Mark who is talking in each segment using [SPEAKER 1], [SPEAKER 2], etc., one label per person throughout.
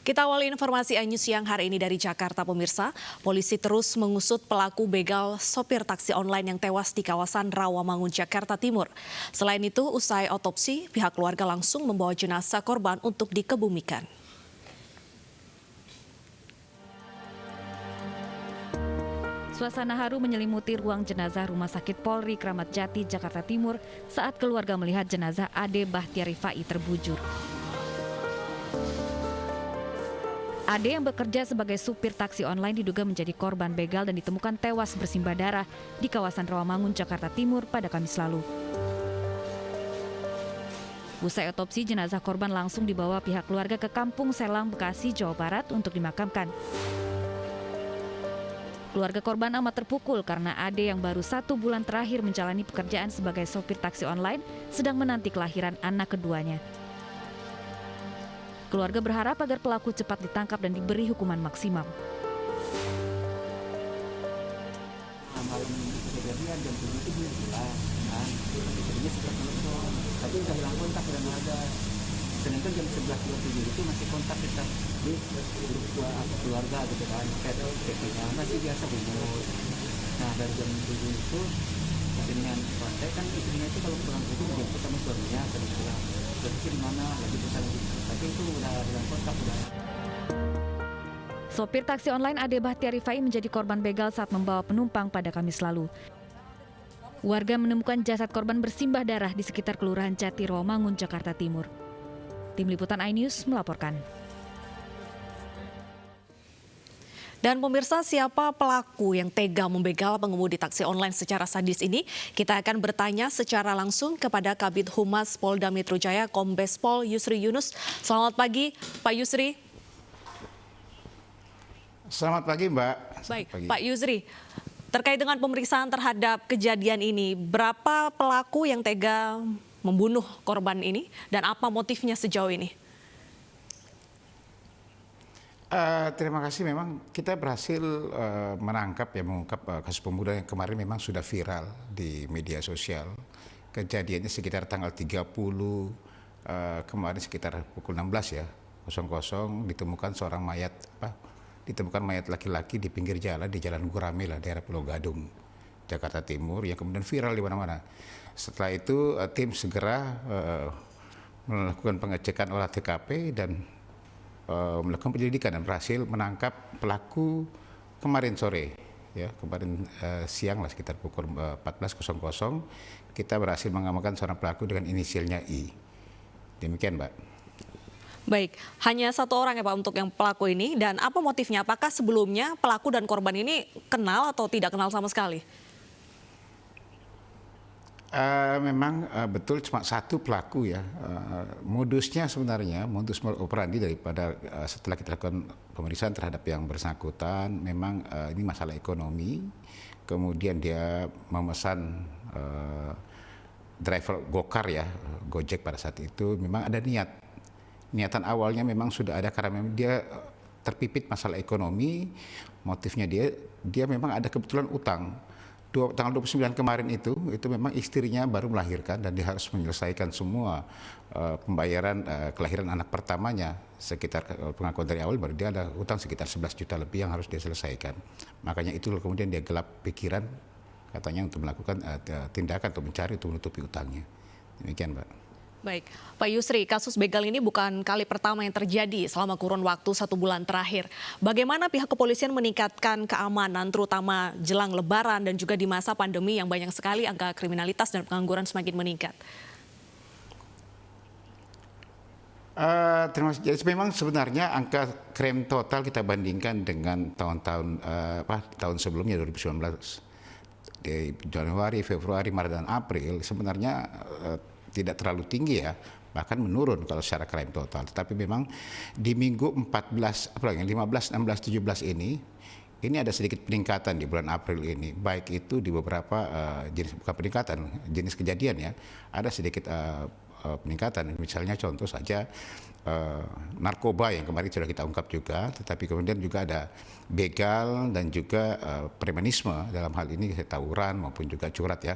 [SPEAKER 1] Kita awali informasi iNews siang hari ini dari Jakarta, pemirsa. Polisi terus mengusut pelaku begal sopir taksi online yang tewas di kawasan Rawamangun, Jakarta Timur. Selain itu, usai otopsi, pihak keluarga langsung membawa jenazah korban untuk dikebumikan.
[SPEAKER 2] Suasana haru menyelimuti ruang jenazah Rumah Sakit Polri Kramat Jati, Jakarta Timur saat keluarga melihat jenazah Ade Bahtiar Rifai terbujur. Ade yang bekerja sebagai supir taksi online diduga menjadi korban begal dan ditemukan tewas bersimbah darah di kawasan Rawamangun, Jakarta Timur pada Kamis lalu. Usai otopsi, jenazah korban langsung dibawa pihak keluarga ke Kampung Selang, Bekasi, Jawa Barat untuk dimakamkan. Keluarga korban amat terpukul karena Ade yang baru 1 bulan terakhir menjalani pekerjaan sebagai sopir taksi online sedang menanti kelahiran anak keduanya. Keluarga berharap agar pelaku cepat ditangkap dan diberi hukuman maksimal.
[SPEAKER 3] Malam kejadian jam 7 itu belum pulang, kan? Jadinya setelah telepon, tapi udah hilang kontak, udah nggak ada. Sedangkan jam 11.27 itu masih kontak kita di grup keluarga gitu kan, chatnya masih biasa bungkus. Nah dari jam 7 itu dengan kontak kan istrinya itu kalau pulang itu dijemput sama suaminya, tadi pulang. Di mana lagi pesan gitu. Tapi itu udah hilang kontak udah.
[SPEAKER 2] Sopir taksi online Ade Bahtiar Rifai menjadi korban begal saat membawa penumpang pada Kamis lalu. Warga menemukan jasad korban bersimbah darah di sekitar Kelurahan Jati, Rawamangun, Jakarta Timur. Tim Liputan iNews melaporkan.
[SPEAKER 1] Dan pemirsa, siapa pelaku yang tega membegal pengemudi taksi online secara sadis ini? Kita akan bertanya secara langsung kepada Kabid Humas Polda Metro Jaya, Kombes Pol Yusri Yunus. Selamat pagi, Pak Yusri.
[SPEAKER 4] Selamat pagi, Mbak.
[SPEAKER 1] Baik, Pak Yusri. Terkait dengan pemeriksaan terhadap kejadian ini, berapa pelaku yang tega membunuh korban ini dan apa motifnya sejauh ini?
[SPEAKER 4] Terima kasih. Memang kita berhasil menangkap mengungkap kasus pembunuhan yang kemarin memang sudah viral di media sosial. Kejadiannya sekitar tanggal 30 kemarin sekitar pukul 16 ya, 00 ditemukan seorang mayat ditemukan mayat laki-laki di pinggir jalan di Jalan Guramila, daerah Pulau Gadung, Jakarta Timur, yang kemudian viral di mana-mana. Setelah itu tim segera melakukan pengecekan olah TKP dan melakukan penyelidikan dan berhasil menangkap pelaku kemarin sore, ya kemarin siang lah sekitar pukul 14.00 kita berhasil mengamankan seorang pelaku dengan inisialnya I. Demikian, Mbak.
[SPEAKER 1] Baik, hanya 1 orang ya Pak untuk yang pelaku ini, dan apa motifnya? Apakah sebelumnya pelaku dan korban ini kenal atau tidak kenal sama sekali?
[SPEAKER 4] Memang betul cuma 1 pelaku ya. Modusnya sebenarnya, modus operandi daripada setelah kita lakukan pemeriksaan terhadap yang bersangkutan, memang ini masalah ekonomi. Kemudian dia memesan driver Gokar ya, Gojek pada saat itu, memang ada niatan awalnya memang sudah ada karena memang dia terpipit masalah ekonomi. Motifnya dia memang ada kebetulan utang. Tanggal 29 kemarin itu memang istrinya baru melahirkan dan dia harus menyelesaikan semua pembayaran kelahiran anak pertamanya. Sekitar pengakuan dari awal baru dia ada utang sekitar 11 juta lebih yang harus dia selesaikan. Makanya itu kemudian dia gelap pikiran katanya untuk melakukan tindakan untuk mencari untuk menutupi utangnya. Demikian, Mbak.
[SPEAKER 1] Baik, Pak Yusri, kasus begal ini bukan kali pertama yang terjadi selama kurun waktu 1 bulan terakhir. Bagaimana pihak kepolisian meningkatkan keamanan terutama jelang Lebaran dan juga di masa pandemi yang banyak sekali angka kriminalitas dan pengangguran semakin meningkat?
[SPEAKER 4] Terima kasih. Jadi memang sebenarnya angka krim total kita bandingkan dengan tahun sebelumnya 2019, di Januari, Februari, Maret dan April sebenarnya tidak terlalu tinggi ya, bahkan menurun kalau secara crime total. Tetapi memang di minggu 15, 16, 17 ini ada sedikit peningkatan di bulan April ini. Baik itu di beberapa bukan peningkatan, jenis kejadian ya, ada sedikit peningkatan. Misalnya contoh saja narkoba yang kemarin sudah kita ungkap juga, tetapi kemudian juga ada begal dan juga premanisme, dalam hal ini tawuran maupun juga curat ya.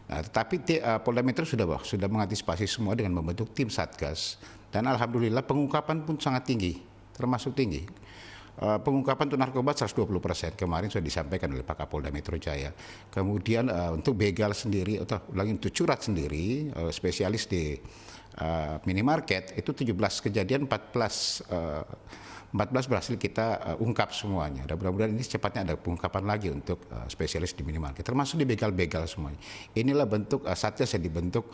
[SPEAKER 4] Nah, tetapi Polda Metro sudah mengantisipasi semua dengan membentuk tim Satgas dan alhamdulillah pengungkapan pun sangat tinggi termasuk tinggi. Pengungkapan untuk narkoba 120% kemarin sudah disampaikan oleh Pak Kapolda Metro Jaya. Kemudian untuk begal sendiri atau lagi untuk curat sendiri, spesialis di minimarket itu 17 kejadian, 14 berhasil kita ungkap semuanya. Dan mudah-mudahan ini secepatnya ada pengungkapan lagi untuk spesialis di minimarket, termasuk di begal-begal semuanya. Inilah bentuk satgas yang dibentuk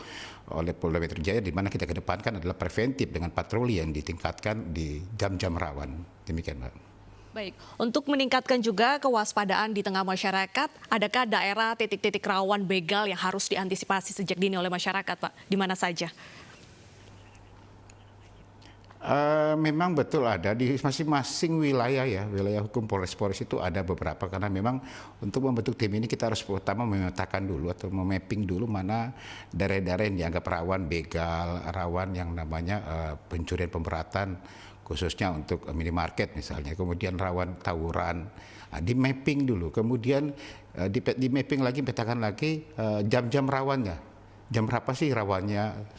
[SPEAKER 4] oleh Polda Metro Jaya, di mana kita kedepankan adalah preventif dengan patroli yang ditingkatkan di jam-jam rawan. Demikian, Mbak.
[SPEAKER 1] Baik, untuk meningkatkan juga kewaspadaan di tengah masyarakat, adakah daerah titik-titik rawan begal yang harus diantisipasi sejak dini oleh masyarakat, Pak? Di mana saja?
[SPEAKER 4] Memang betul ada di masing-masing wilayah ya, wilayah hukum Polres itu ada beberapa, karena memang untuk membentuk tim ini kita harus pertama memetakan dulu atau memapping dulu mana daerah-daerah yang dianggap rawan begal, rawan yang namanya pencurian pemberatan, khususnya untuk minimarket misalnya, kemudian rawan tawuran, di mapping dulu, kemudian di mapping lagi, petakan lagi jam-jam rawannya, jam berapa sih rawannya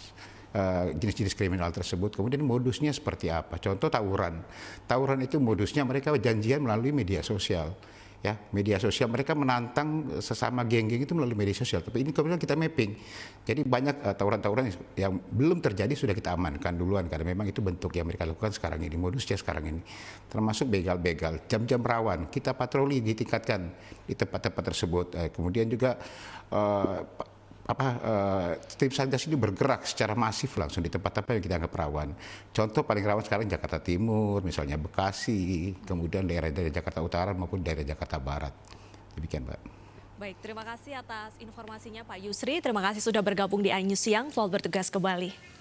[SPEAKER 4] jenis-jenis kriminal tersebut, kemudian modusnya seperti apa. Contoh tawuran itu modusnya mereka janjian melalui media sosial. Ya, media sosial mereka menantang sesama geng-geng itu melalui media sosial. Tapi ini kemudian kita mapping. Jadi banyak tawuran-tawuran yang belum terjadi sudah kita amankan duluan, karena memang itu bentuk yang mereka lakukan sekarang ini, modusnya sekarang ini. Termasuk begal-begal, jam-jam rawan, kita patroli ditingkatkan di tempat-tempat tersebut. Kemudian juga tim Satgas ini bergerak secara masif langsung di tempat-tempat yang kita anggap rawan. Contoh paling rawan sekarang Jakarta Timur, misalnya Bekasi, kemudian daerah-daerah Jakarta Utara maupun daerah Jakarta Barat. Demikian, Mbak.
[SPEAKER 1] Baik, terima kasih atas informasinya Pak Yusri. Terima kasih sudah bergabung di iNews Siang. Selamat bertugas kembali.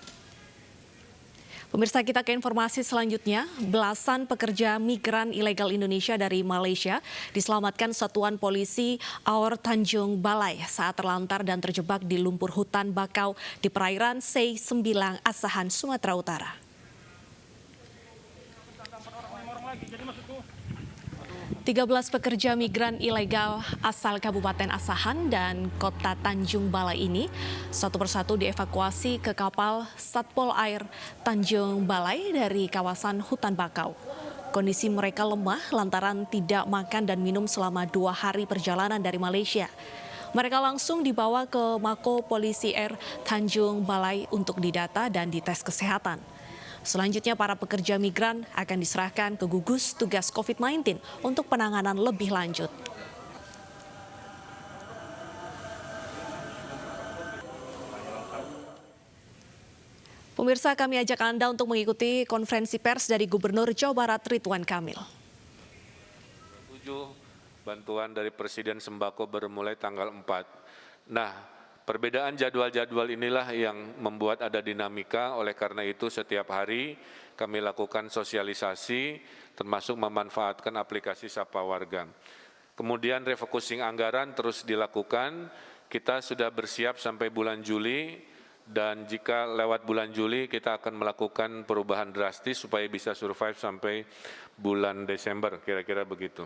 [SPEAKER 1] Pemirsa, kita ke informasi selanjutnya. Belasan pekerja migran ilegal Indonesia dari Malaysia diselamatkan Satuan Polisi Aor Tanjung Balai saat terlantar dan terjebak di lumpur hutan bakau di perairan Sei Sembilang, Asahan, Sumatera Utara. 13 pekerja migran ilegal asal Kabupaten Asahan dan Kota Tanjung Balai ini satu persatu dievakuasi ke kapal Satpol Air Tanjung Balai dari kawasan hutan bakau. Kondisi mereka lemah lantaran tidak makan dan minum selama 2 hari perjalanan dari Malaysia. Mereka langsung dibawa ke Mako Polisi Air Tanjung Balai untuk didata dan dites kesehatan. Selanjutnya para pekerja migran akan diserahkan ke gugus tugas COVID-19 untuk penanganan lebih lanjut. Pemirsa, kami ajak Anda untuk mengikuti konferensi pers dari Gubernur Jawa Barat Ridwan Kamil.
[SPEAKER 5] 7 bantuan dari Presiden Sembako bermulai tanggal 4. Nah, perbedaan jadwal-jadwal inilah yang membuat ada dinamika, oleh karena itu setiap hari kami lakukan sosialisasi termasuk memanfaatkan aplikasi Sapa Warga. Kemudian refocusing anggaran terus dilakukan, kita sudah bersiap sampai bulan Juli dan jika lewat bulan Juli kita akan melakukan perubahan drastis supaya bisa survive sampai bulan Desember, kira-kira begitu.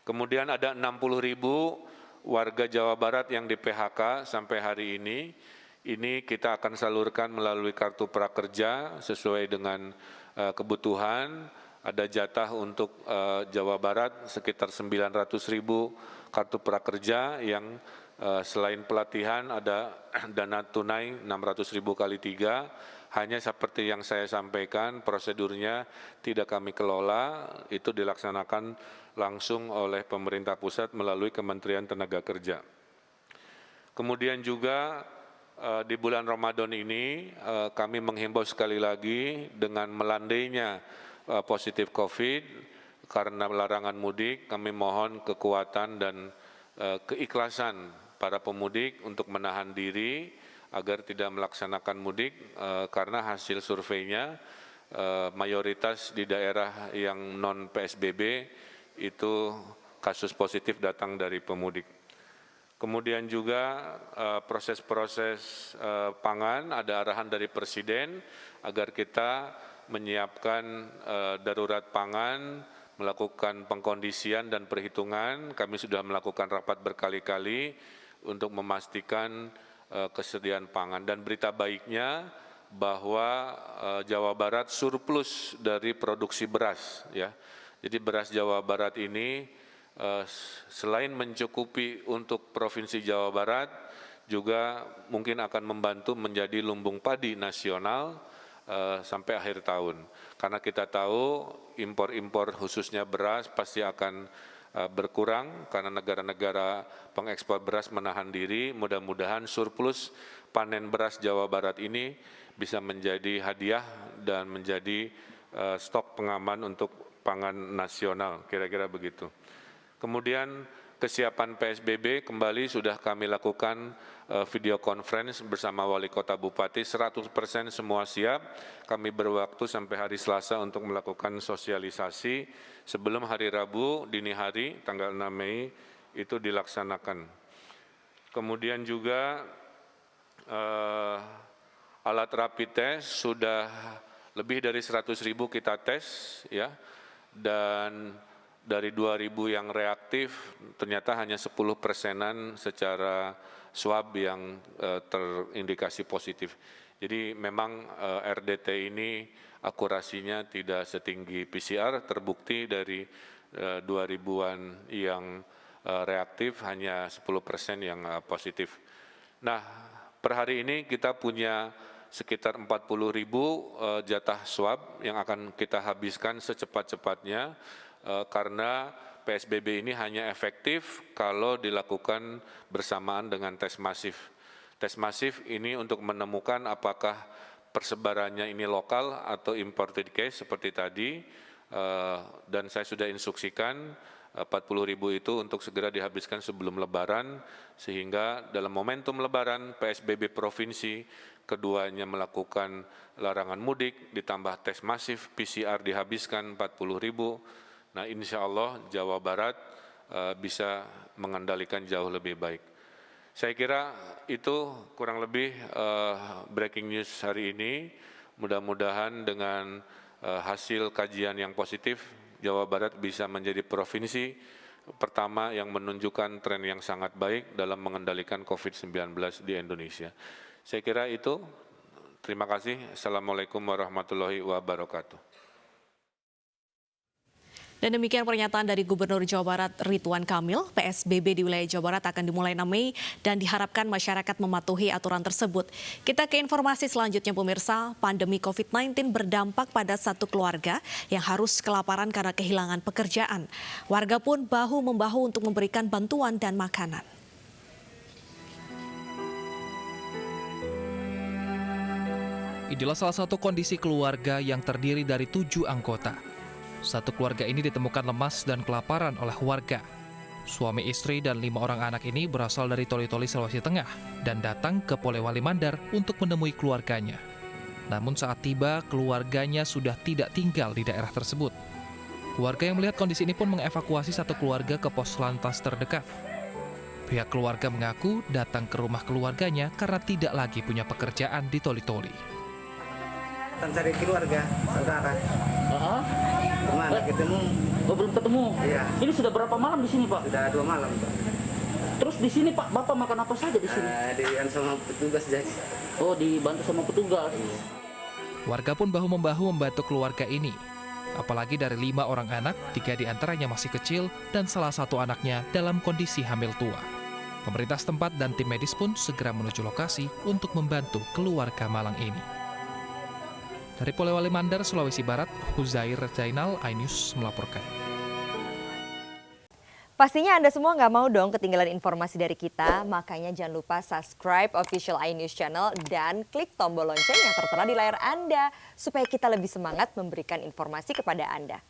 [SPEAKER 5] Kemudian ada 60.000 warga Jawa Barat yang di PHK sampai hari ini kita akan salurkan melalui kartu prakerja sesuai dengan kebutuhan. Ada jatah untuk Jawa Barat sekitar 900.000 kartu prakerja yang selain pelatihan ada dana tunai 600.000 kali 3. Hanya seperti yang saya sampaikan, prosedurnya tidak kami kelola, itu dilaksanakan langsung oleh pemerintah pusat melalui Kementerian Tenaga Kerja. Kemudian juga di bulan Ramadan ini kami menghimbau sekali lagi dengan melandainya positif COVID karena larangan mudik, kami mohon kekuatan dan keikhlasan para pemudik untuk menahan diri agar tidak melaksanakan mudik karena hasil surveinya mayoritas di daerah yang non PSBB itu kasus positif datang dari pemudik. Kemudian juga proses-proses pangan, ada arahan dari Presiden agar kita menyiapkan darurat pangan, melakukan pengkondisian dan perhitungan. Kami sudah melakukan rapat berkali-kali untuk memastikan kesediaan pangan. Dan berita baiknya bahwa Jawa Barat surplus dari produksi beras, ya. Jadi beras Jawa Barat ini selain mencukupi untuk Provinsi Jawa Barat, juga mungkin akan membantu menjadi lumbung padi nasional sampai akhir tahun. Karena kita tahu impor-impor khususnya beras pasti akan berkurang karena negara-negara pengekspor beras menahan diri. Mudah-mudahan surplus panen beras Jawa Barat ini bisa menjadi hadiah dan menjadi stok pengaman untuk pangan nasional, kira-kira begitu. Kemudian kesiapan PSBB kembali sudah kami lakukan video conference bersama Wali Kota Bupati, 100% semua siap. Kami berwaktu sampai hari Selasa untuk melakukan sosialisasi sebelum hari Rabu dini hari tanggal 6 Mei itu dilaksanakan. Kemudian juga alat rapid test sudah lebih dari 100.000 kita tes, ya, dan dari 2.000 yang reaktif ternyata hanya 10%-an secara swab yang terindikasi positif. Jadi memang RDT ini akurasinya tidak setinggi PCR, terbukti dari 2.000-an yang reaktif hanya 10% yang positif. Nah, per hari ini kita punya sekitar 40.000 jatah swab yang akan kita habiskan secepat-cepatnya karena PSBB ini hanya efektif kalau dilakukan bersamaan dengan tes masif. Tes masif ini untuk menemukan apakah persebarannya ini lokal atau imported case seperti tadi, dan saya sudah instruksikan 40.000 itu untuk segera dihabiskan sebelum Lebaran, sehingga dalam momentum Lebaran PSBB provinsi keduanya melakukan larangan mudik ditambah tes masif PCR dihabiskan 40.000. Nah, insya Allah Jawa Barat bisa mengendalikan jauh lebih baik. Saya kira itu kurang lebih breaking news hari ini. Mudah-mudahan dengan hasil kajian yang positif, Jawa Barat bisa menjadi provinsi pertama yang menunjukkan tren yang sangat baik dalam mengendalikan COVID-19 di Indonesia. Saya kira itu. Terima kasih. Assalamualaikum warahmatullahi wabarakatuh.
[SPEAKER 1] Dan demikian pernyataan dari Gubernur Jawa Barat Ridwan Kamil. PSBB di wilayah Jawa Barat akan dimulai 6 Mei dan diharapkan masyarakat mematuhi aturan tersebut. Kita ke informasi selanjutnya pemirsa, pandemi COVID-19 berdampak pada satu keluarga yang harus kelaparan karena kehilangan pekerjaan. Warga pun bahu-membahu untuk memberikan bantuan dan makanan.
[SPEAKER 6] Inilah salah satu kondisi keluarga yang terdiri dari 7 anggota. Satu keluarga ini ditemukan lemas dan kelaparan oleh warga. Suami istri dan 5 orang anak ini berasal dari Toli-Toli, Sulawesi Tengah dan datang ke Polewali Mandar untuk menemui keluarganya. Namun saat tiba, keluarganya sudah tidak tinggal di daerah tersebut. Warga yang melihat kondisi ini pun mengevakuasi satu keluarga ke pos lantas terdekat. Pihak keluarga mengaku datang ke rumah keluarganya karena tidak lagi punya pekerjaan di Toli-Toli.
[SPEAKER 3] Cari keluarga, saudara. Kemana ketemu?
[SPEAKER 7] Oh, belum ketemu?
[SPEAKER 3] Iya.
[SPEAKER 7] Ini sudah berapa malam di sini, Pak?
[SPEAKER 3] Sudah 2 malam, Pak.
[SPEAKER 7] Terus di sini, Pak, Bapak makan apa saja di sini?
[SPEAKER 3] Dibantu sama petugas jadi.
[SPEAKER 7] Oh, dibantu sama petugas.
[SPEAKER 6] Warga pun bahu-membahu membantu keluarga ini. Apalagi dari 5 orang anak, 3 diantaranya masih kecil dan salah satu anaknya dalam kondisi hamil tua. Pemerintah setempat dan tim medis pun segera menuju lokasi untuk membantu keluarga malang ini. Dari Polewali Mandar, Sulawesi Barat, Huzair Zainal, iNews melaporkan.
[SPEAKER 8] Pastinya Anda semua nggak mau dong ketinggalan informasi dari kita, makanya jangan lupa subscribe official iNews Channel dan klik tombol lonceng yang tertera di layar Anda, supaya kita lebih semangat memberikan informasi kepada Anda.